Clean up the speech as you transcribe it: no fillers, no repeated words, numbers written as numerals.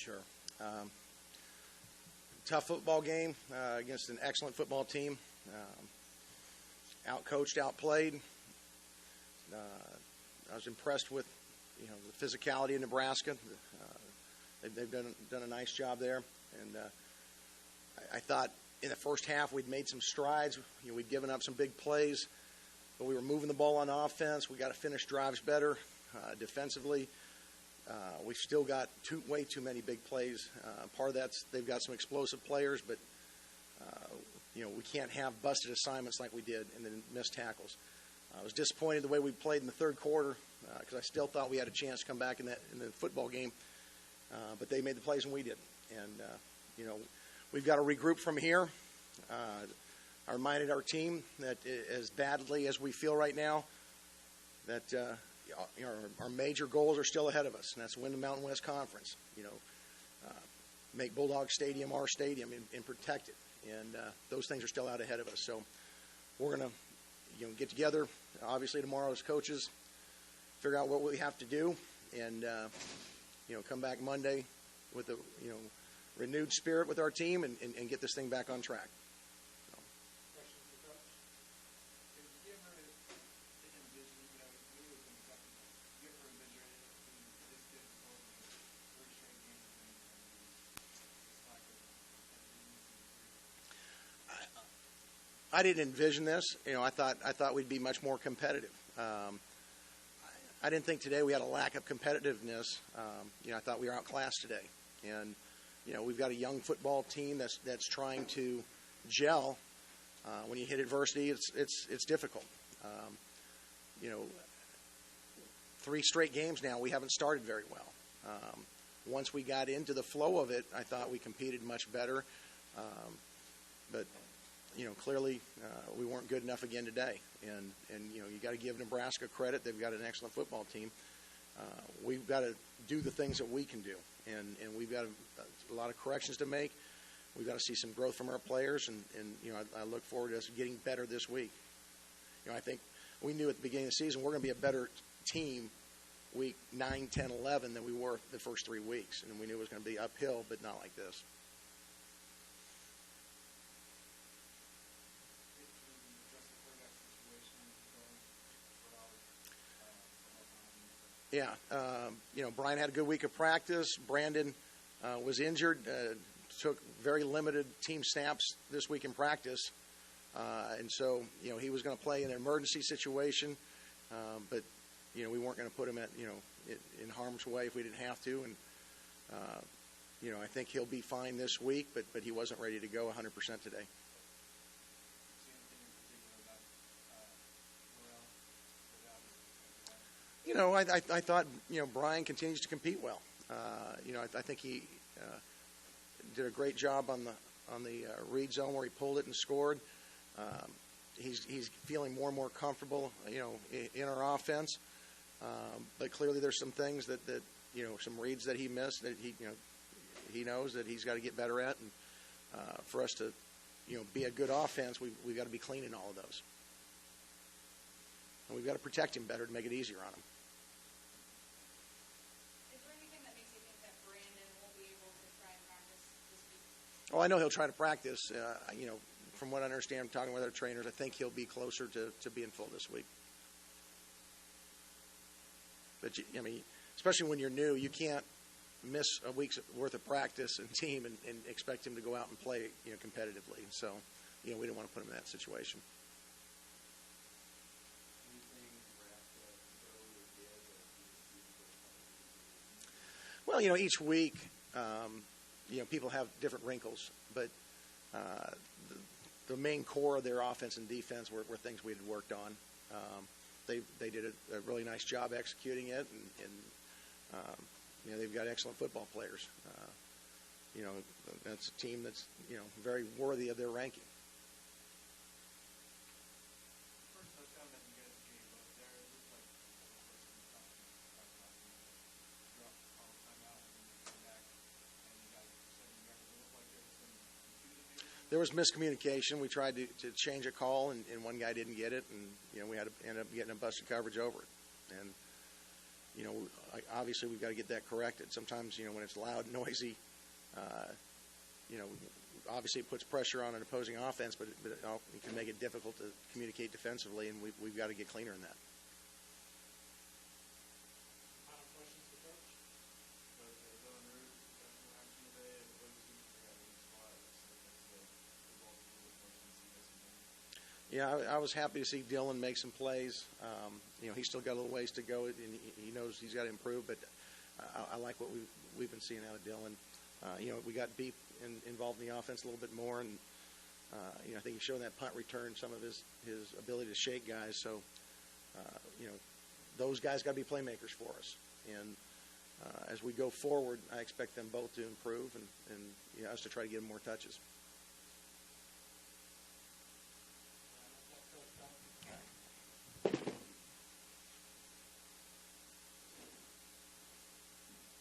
Sure. Tough football game against an excellent football team. Outcoached, outplayed. I was impressed with, the physicality of Nebraska. They've done a nice job there, and I thought in the first half we'd made some strides. We'd given up some big plays, but we were moving the ball on offense. We got to finish drives better defensively. We've still got way too many big plays. Part of that's they've got some explosive players, but we can't have busted assignments like we did and then missed tackles. I was disappointed the way we played in the third quarter because I still thought we had a chance to come back in the football game, but they made the plays and we didn't. And we've got to regroup from here. I reminded our team that as badly as we feel right now, that our major goals are still ahead of us, and that's win the Mountain West Conference. Make Bulldog Stadium our stadium and protect it. And those things are still out ahead of us. So we're going to get together, obviously, tomorrow as coaches, figure out what we have to do, and come back Monday with a renewed spirit with our team and get this thing back on track. I didn't envision this. I thought we'd be much more competitive. I didn't think today we had a lack of competitiveness. I thought we were outclassed today, and we've got a young football team that's trying to gel. When you hit adversity, it's difficult. 3 straight games now we haven't started very well. Once we got into the flow of it, I thought we competed much better, but. Clearly we weren't good enough again today. And you got to give Nebraska credit. They've got an excellent football team. We've got to do the things that we can do. And we've got a lot of corrections to make. We've got to see some growth from our players. And I look forward to us getting better this week. I think we knew at the beginning of the season we're going to be a better team week 9, 10, 11 than we were the first 3 weeks. And we knew it was going to be uphill, but not like this. Yeah, Brian had a good week of practice. Brandon was injured, took very limited team snaps this week in practice. And so, he was going to play in an emergency situation, but, we weren't going to put him in harm's way if we didn't have to. And, I think he'll be fine this week, but he wasn't ready to go 100% today. I thought, Brian continues to compete well. I think he did a great job on the read zone where he pulled it and scored. He's feeling more and more comfortable, in our offense. But clearly there's some things that some reads that he missed that he knows that he's got to get better at. And for us to, be a good offense, we've got to be clean in all of those. And we've got to protect him better to make it easier on him. Oh, I know he'll try to practice. From what I understand, talking with our trainers, I think he'll be closer to being full this week. But, especially when you're new, you can't miss a week's worth of practice and team and expect him to go out and play, competitively. So, we didn't want to put him in that situation. Well, each week, people have different wrinkles, but the main core of their offense and defense were things we had worked on. They did a really nice job executing it, and they've got excellent football players. That's a team that's very worthy of their ranking. There was miscommunication. We tried to change a call, and one guy didn't get it, and we had to end up getting a busted coverage over it. And Obviously we've got to get that corrected. Sometimes, when it's loud, noisy, obviously it puts pressure on an opposing offense, but it can make it difficult to communicate defensively, and we've got to get cleaner in that. Final questions for Coach? Coach, Dylan Root, national action today, and Luke got a spot. Yeah, I was happy to see Dylan make some plays. He's still got a little ways to go, and he knows he's got to improve, but I like what we've been seeing out of Dylan. We got Beep involved in the offense a little bit more, and I think he's showing that punt return some of his ability to shake guys. So, those guys got to be playmakers for us. And as we go forward, I expect them both to improve and us to try to get them more touches.